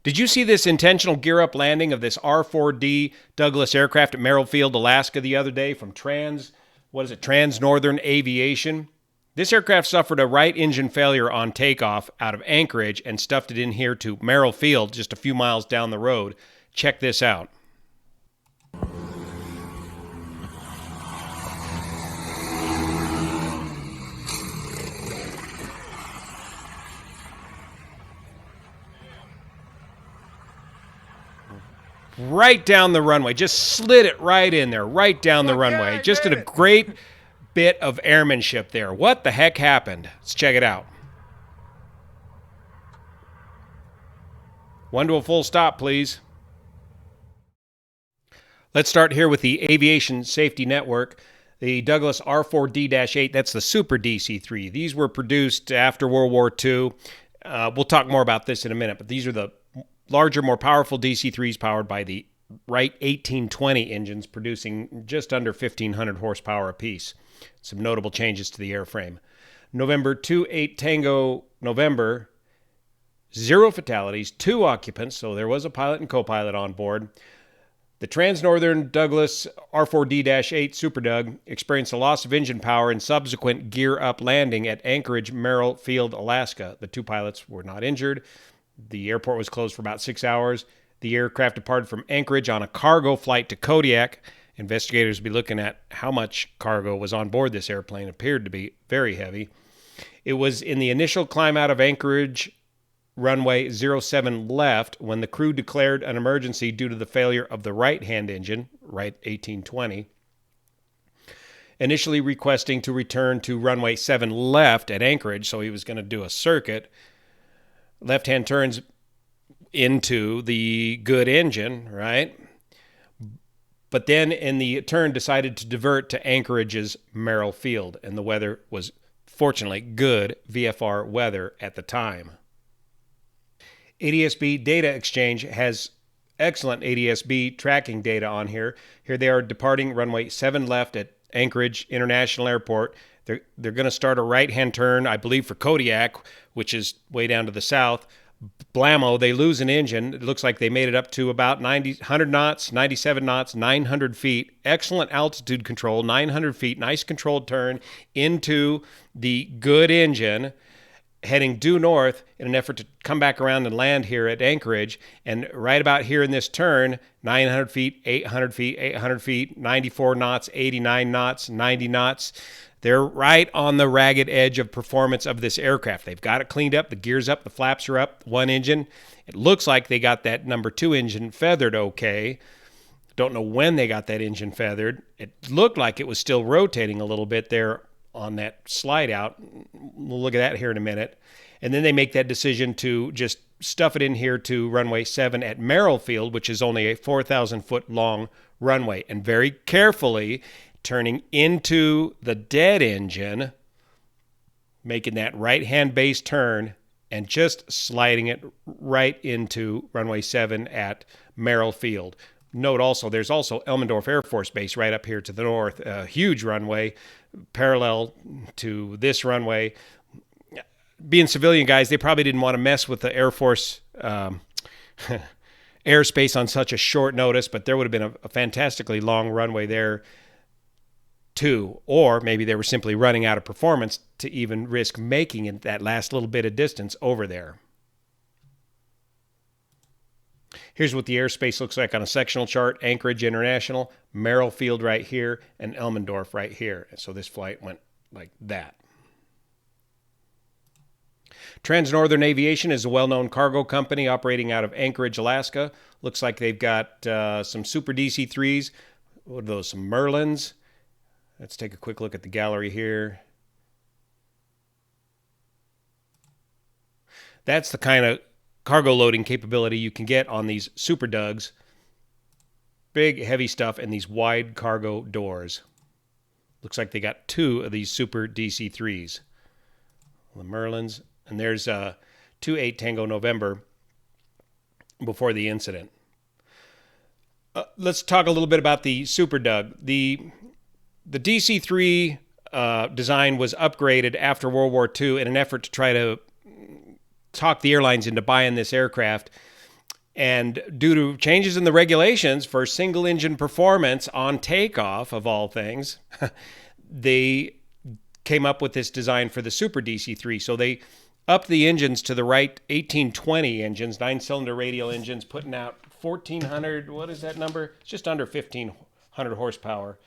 Did you see this intentional gear-up landing of this R4-D Douglas aircraft at Merrill Field, Alaska the other day from Trans-Northern Aviation? This aircraft suffered a right engine failure on takeoff out of Anchorage and stuffed it in here to Merrill Field, just a few miles down the road. Check this out. Right down the runway. Just slid it right in there, right down the runway. Just did a great bit of airmanship there. What the heck happened? Let's check it out. One to a full stop, please. Let's start here with the Aviation Safety Network. The Douglas R4-D-8, that's the Super DC-3. These were produced after World War II. We'll talk more about this in a minute, but these are the larger, more powerful DC-3s powered by the Wright 1820 engines, producing just under 1,500 horsepower apiece. Some notable changes to the airframe. November 28 Tango November, 0 fatalities, 2 occupants, so there was a pilot and co-pilot on board. The Trans-Northern Douglas R4-D-8 Super Doug experienced a loss of engine power and subsequent gear-up landing at Anchorage, Merrill Field, Alaska. The 2 pilots were not injured. The airport was closed for about 6 hours. The aircraft departed from Anchorage on a cargo flight to Kodiak. Investigators will be looking at how much cargo was on board this airplane. It appeared to be very heavy. It was in the initial climb out of Anchorage, runway 07 left, when the crew declared an emergency due to the failure of the right-hand engine, Wright 1820, initially requesting to return to runway 7 left at Anchorage, so he was going to do a circuit. Left-hand turns into the good engine, right? But then in the turn decided to divert to Anchorage's Merrill Field, and the weather was fortunately good VFR weather at the time. ADS-B Data Exchange has excellent ADS-B tracking data on here. Here they are departing runway 7 left at Anchorage International Airport. They're going to start a right-hand turn, I believe, for Kodiak, which is way down to the south. Blammo, they lose an engine. It looks like they made it up to about 100 knots, 97 knots, 900 feet. Excellent altitude control, 900 feet. Nice controlled turn into the good engine, heading due north in an effort to come back around and land here at Anchorage. And right about here in this turn, 900 feet, 800 feet, 800 feet, 94 knots, 89 knots, 90 knots. They're right on the ragged edge of performance of this aircraft. They've got it cleaned up. The gear's up. The flaps are up. One engine. It looks like they got that number 2 engine feathered okay. Don't know when they got that engine feathered. It looked like it was still rotating a little bit there on that slide out. We'll look at that here in a minute. And then they make that decision to just stuff it in here to runway 7 at Merrill Field, which is only a 4,000-foot long runway. And very carefully turning into the dead engine, making that right-hand base turn, and just sliding it right into runway 7 at Merrill Field. Note also, there's also Elmendorf Air Force Base right up here to the north, a huge runway parallel to this runway. Being civilian guys, they probably didn't want to mess with the Air Force airspace on such a short notice, but there would have been a fantastically long runway there too, or maybe they were simply running out of performance to even risk making it that last little bit of distance over there. Here's what the airspace looks like on a sectional chart. Anchorage International, Merrill Field right here, and Elmendorf right here. So this flight went like that. Trans-Northern Aviation is a well-known cargo company operating out of Anchorage, Alaska. Looks like they've got some Super DC-3s. What are those? Some Merlins. Let's take a quick look at the gallery here. That's the kind of cargo loading capability you can get on these Super Dugs. Big, heavy stuff and these wide cargo doors. Looks like they got 2 of these Super DC-3s. The Merlins. And there's 28 Tango November before the incident. Let's talk a little bit about the Super Dug. The DC-3 design was upgraded after World War II in an effort to try to talk the airlines into buying this aircraft. And due to changes in the regulations for single engine performance on takeoff, of all things, they came up with this design for the Super DC3. So they upped the engines to the right 1820 engines, 9-cylinder radial engines, putting out 1,400, what is that number? It's just under 1,500 horsepower.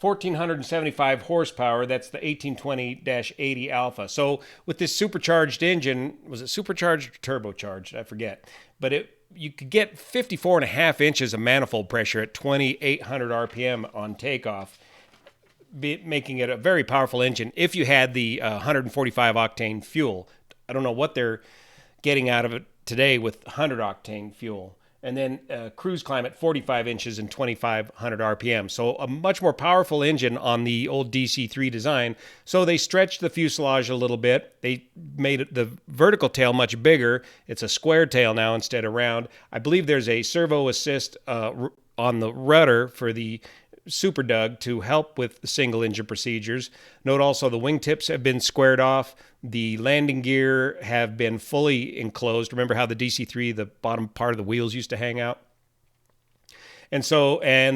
1,475 horsepower, that's the 1820-80 Alpha. So with this supercharged engine, was it supercharged or turbocharged? I forget. But you could get 54.5 inches of manifold pressure at 2,800 RPM on takeoff, making it a very powerful engine if you had the 145 octane fuel. I don't know what they're getting out of it today with 100 octane fuel. And then cruise climb at 45 inches and 2,500 RPM. So a much more powerful engine on the old DC3 design. So they stretched the fuselage a little bit. They made the vertical tail much bigger. It's a square tail now instead of round. I believe there's a servo assist on the rudder for the Super Dug to help with the single engine procedures. Note also the wingtips have been squared off. The landing gear have been fully enclosed. Remember how the DC3, the bottom part of the wheels used to hang out? And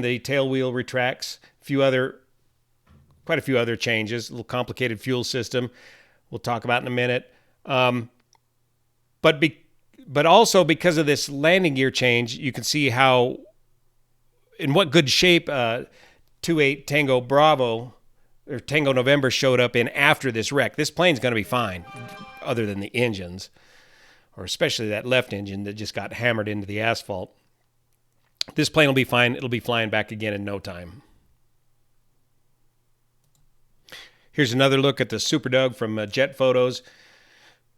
the tail wheel retracts. Quite a few other changes. A little complicated fuel system we'll talk about in a minute. But also because of this landing gear change, you can see how in what good shape 28 Tango Bravo or Tango November showed up in after this wreck. This plane's going to be fine, other than the engines, or especially that left engine that just got hammered into the asphalt. This plane will be fine. It'll be flying back again in no time. Here's another look at the Super Dug from jet photos.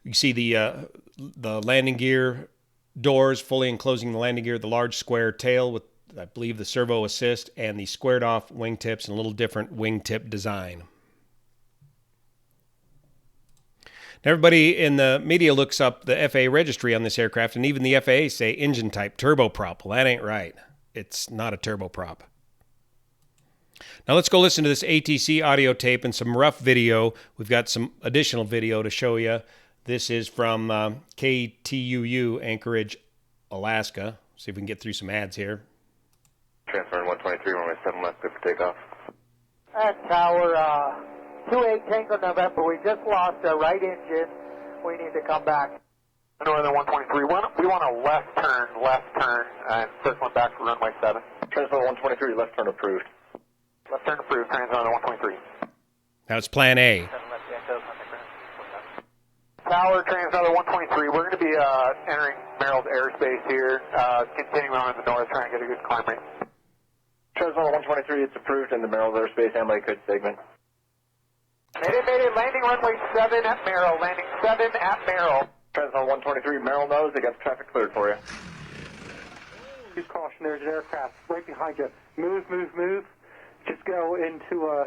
You see the landing gear doors fully enclosing the landing gear, the large square tail with, I believe, the servo assist and the squared off wingtips and a little different wingtip design. Now everybody in the media looks up the FAA registry on this aircraft, and even the FAA say engine type turboprop. Well, that ain't right. It's not a turboprop. Now let's go listen to this ATC audio tape and some rough video. We've got some additional video to show you. This is from KTUU, Anchorage, Alaska. See if we can get through some ads here. Transferring 123, runway 7 left, good for takeoff. Tower 28 Tango November, we just lost our right engine. We need to come back. Northern 123, we want a left turn, and circling back for runway 7. Transfer 123, left turn approved. Left turn approved, transfer 123. Now it's plan A. Tower, Transnother 123, we're going to be entering Merrill's airspace here, continuing on in the north, trying to get a good climb rate. Transnother 123, it's approved in the Merrill's airspace, and code segment. Mayday, landing runway 7 at Merrill, landing 7 at Merrill. Transnother 123, Merrill knows, they got the traffic cleared for you. Use caution, there's an aircraft right behind you. Move. Just go into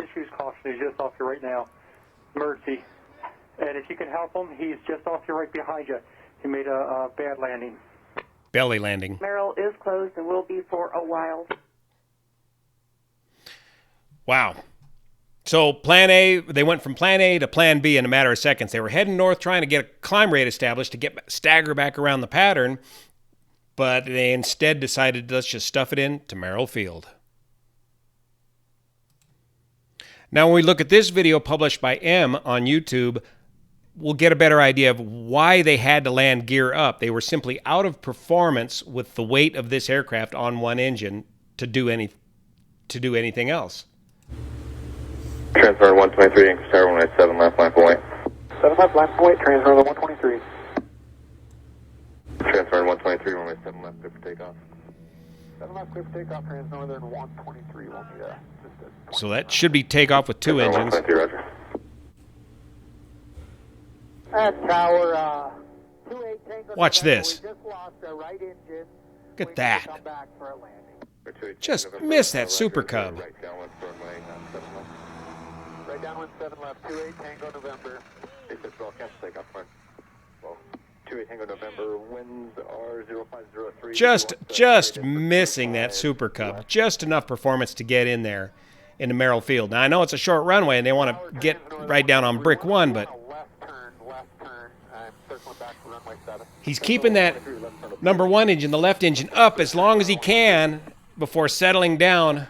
just use caution, he's just off you right now. Emergency. And if you can help him, he's just off you right behind you. He made a bad landing. Belly landing. Merrill is closed and will be for a while. Wow. So plan A, they went from plan A to plan B in a matter of seconds. They were heading north trying to get a climb rate established to stagger back around the pattern, but they instead decided, let's just stuff it in to Merrill Field. Now, when we look at this video published by M on YouTube, we'll get a better idea of why they had to land gear up. They were simply out of performance with the weight of this aircraft on one engine to do anything else. Transfer 123, Anchorage Tower 187, left line point. 7 left line point, transfer 123. Transfer 123, runway 7 left, good for takeoff. 7 left, clear for takeoff, Transnorthern 123 will be So that should be takeoff with two engines. 123, roger. Tower 28 Tango Watch November, this. we just lost our right engine. Look at We need to that. come back for a landing. Just missed that Super Cub. Right downwind, runway 7 left. Right downwind 7 left, 28 Tango November. 6 cancel takeoff, front. Well, 28 Tango November, winds are 0503. Just missing that Super Cub. Just enough performance to get in there into Merrill Field. Now, I know it's a short runway and they want to get right down on brick one, but Left turn, I'm circling back for runway He's keeping that number 1 engine, the left engine, up as long as he can before settling down.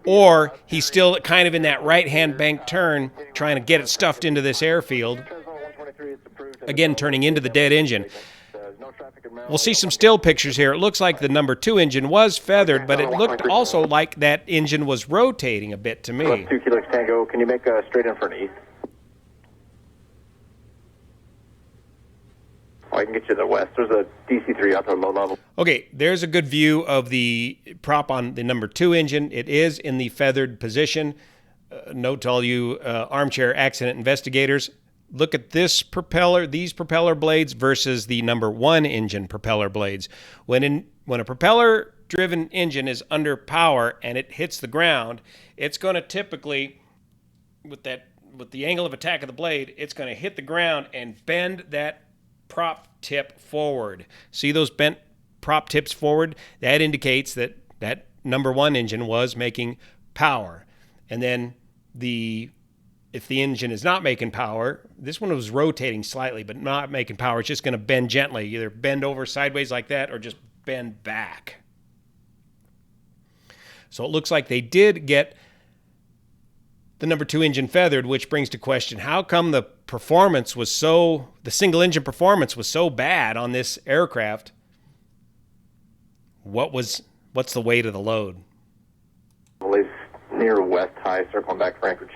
Or he's still kind of in that right-hand bank turn, trying to get it stuffed into this airfield. Again, turning into the dead engine. We'll see some still pictures here. It looks like the number 2 engine was feathered, but it looked also like that engine was rotating a bit to me. 2 Kilo Tango, can you make a straight in for an east? Oh, I can get you to the west. There's a DC-3 out there low level. Okay, there's a good view of the prop on the number 2 engine. It is in the feathered position. Note to all you armchair accident investigators, look at this propeller, these propeller blades versus the number 1 engine propeller blades. When a propeller-driven engine is under power and it hits the ground, it's going to typically, with the angle of attack of the blade, it's going to hit the ground and bend that prop tip forward. See those bent prop tips forward? That indicates that that number 1 engine was making power. And then if the engine is not making power, this one was rotating slightly but not making power. It's just going to bend gently, either bend over sideways like that or just bend back. So it looks like they did get the number 2 engine feathered, which brings to question, how come the single engine performance was so bad on this aircraft? What's the weight of the load? Well, near West High, circling back for Anchorage.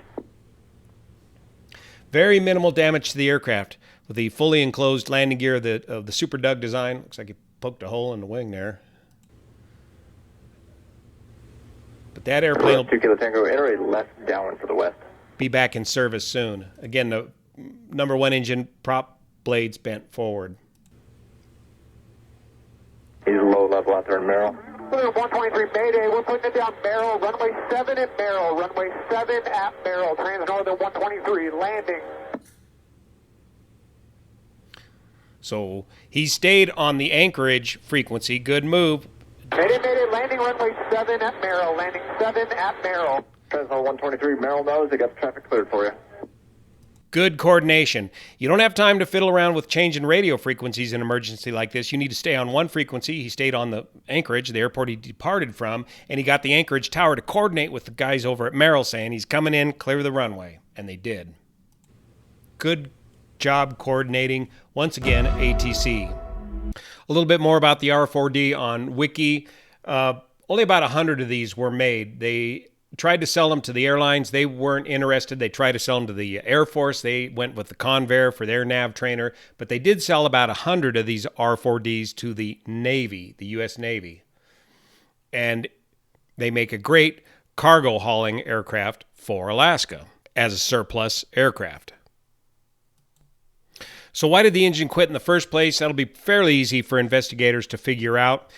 Very minimal damage to the aircraft with the fully enclosed landing gear of the Super Dug design. Looks like he poked a hole in the wing there. But that airplane will 2 Kilo Tango, enter a left downwind for the west. Be back in service soon. Again, the number 1 engine prop blades bent forward. He's low level out there in Merrill. 123 Mayday, we're putting it down Merrill, runway 7 at Merrill, runway 7 at Merrill, Trans-Northern 123, landing. So he stayed on the Anchorage frequency. Good move. Mayday, Mayday, landing runway 7 at Merrill, landing 7 at Merrill. Trans-Northern 123, Merrill knows they got the traffic cleared for you. Good coordination. You don't have time to fiddle around with changing radio frequencies in an emergency like this. You need to stay on one frequency. He stayed on the Anchorage, the airport he departed from, and he got the Anchorage tower to coordinate with the guys over at Merrill saying he's coming in, clear the runway. And they did. Good job coordinating. Once again, ATC. A little bit more about the R4-D on Wiki. Only about 100 of these were made. They tried to sell them to the airlines. They weren't interested. They tried to sell them to the Air Force. They went with the Convair for their nav trainer. But they did sell about 100 of these R4-Ds to the Navy, the U.S. Navy. And they make a great cargo hauling aircraft for Alaska as a surplus aircraft. So why did the engine quit in the first place? That'll be fairly easy for investigators to figure out.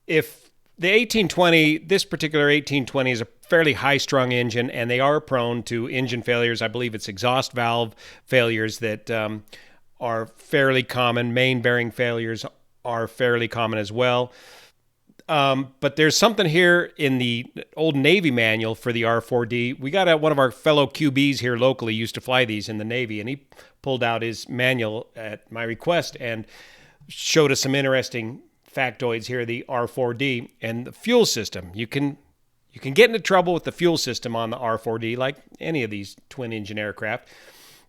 If the 1820, this particular 1820 is a fairly high-strung engine, and they are prone to engine failures. I believe it's exhaust valve failures that are fairly common. Main bearing failures are fairly common as well. But there's something here in the old Navy manual for the R4-D. We got one of our fellow QBs here locally used to fly these in the Navy, and he pulled out his manual at my request and showed us some interesting factoids here, the R4-D and the fuel system. You can get into trouble with the fuel system on the R4-D like any of these twin engine aircraft.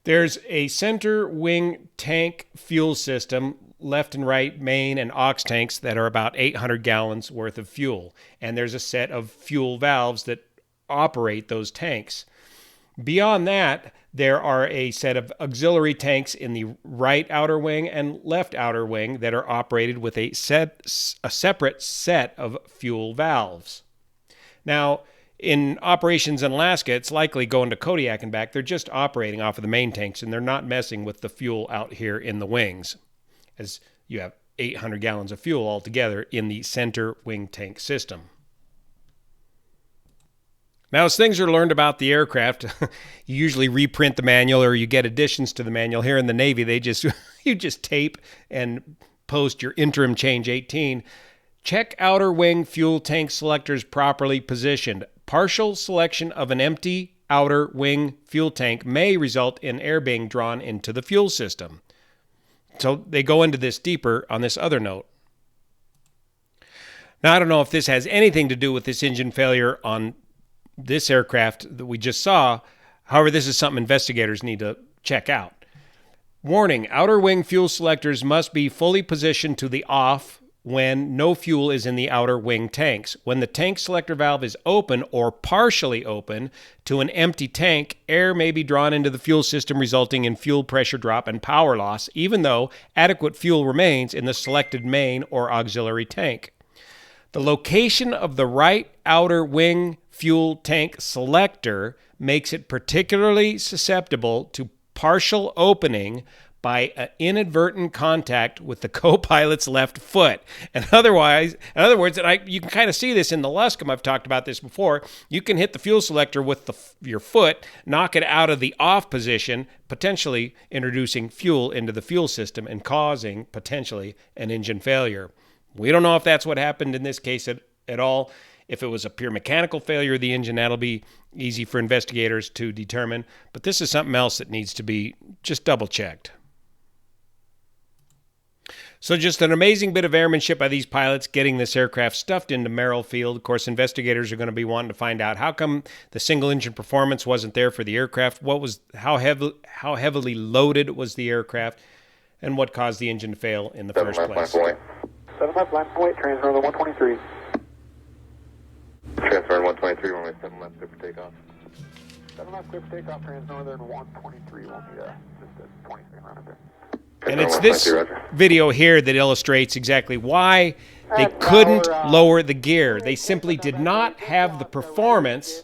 There's a center wing tank fuel system, left and right main and aux tanks that are about 800 gallons worth of fuel. And there's a set of fuel valves that operate those tanks. Beyond that, there are a set of auxiliary tanks in the right outer wing and left outer wing that are operated with a separate set of fuel valves. Now, in operations in Alaska, it's likely going to Kodiak and back. They're just operating off of the main tanks, and they're not messing with the fuel out here in the wings, as you have 800 gallons of fuel altogether in the center wing tank system. Now, as things are learned about the aircraft, you usually reprint the manual or you get additions to the manual. Here in the Navy, you just tape and post your interim change 18. Check outer wing fuel tank selectors properly positioned. Partial selection of an empty outer wing fuel tank may result in air being drawn into the fuel system. So they go into this deeper on this other note. Now, I don't know if this has anything to do with this engine failure on this aircraft that we just saw. However, this is something investigators need to check out. Warning, outer wing fuel selectors must be fully positioned to the off when no fuel is in the outer wing tanks. When the tank selector valve is open or partially open to an empty tank, air may be drawn into the fuel system, resulting in fuel pressure drop and power loss, even though adequate fuel remains in the selected main or auxiliary tank. The location of the right outer wing fuel tank selector makes it particularly susceptible to partial opening by an inadvertent contact with the co-pilot's left foot. In other words, you can kind of see this in the Luscombe. I've talked about this before. You can hit the fuel selector with your foot, knock it out of the off position, potentially introducing fuel into the fuel system and causing potentially an engine failure. We don't know if that's what happened in this case at all. If it was a pure mechanical failure of the engine, that'll be easy for investigators to determine. But this is something else that needs to be just double-checked. So just an amazing bit of airmanship by these pilots getting this aircraft stuffed into Merrill Field. Of course, investigators are going to be wanting to find out how come the single-engine performance wasn't there for the aircraft, how heavily loaded was the aircraft, and what caused the engine to fail in the first place. 7 left, point, transfer on the 123. Transfer on 123, runway 7 left, clear for takeoff. 7 left, clear for takeoff, trans northern 123, will be just a 23 around up there. And it's this video here that illustrates exactly why they couldn't lower the gear. They simply did not have the performance.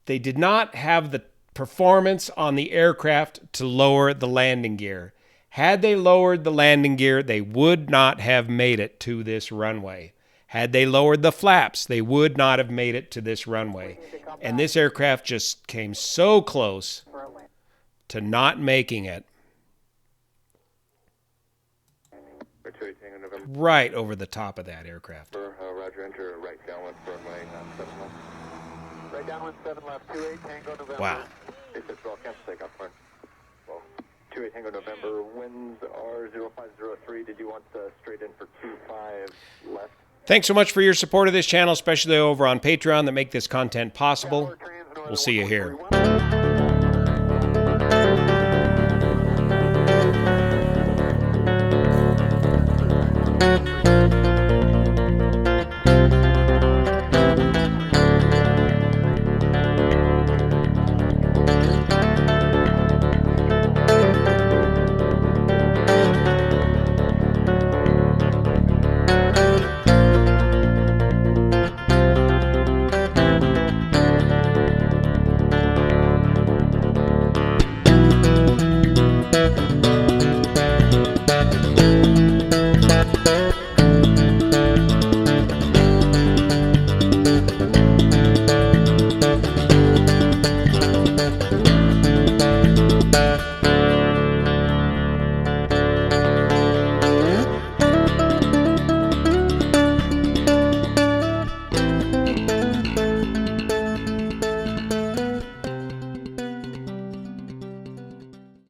They did not have the performance on the aircraft to lower the landing gear. Had they lowered the landing gear, they would not have made it to this runway. Had they lowered the flaps, they would not have made it to this runway. And this aircraft just came so close to not making it. Right over the top of that aircraft. Roger, enter right downwind for runway 7 left. Right downwind 7 left, 28 Tango November. Wow. It's a 12 cancel takeoff, fine. Well, 28 Tango November, winds are 0503. Did you want straight in for 25 left? Thanks so much for your support of this channel, especially over on Patreon that make this content possible. We'll see you here.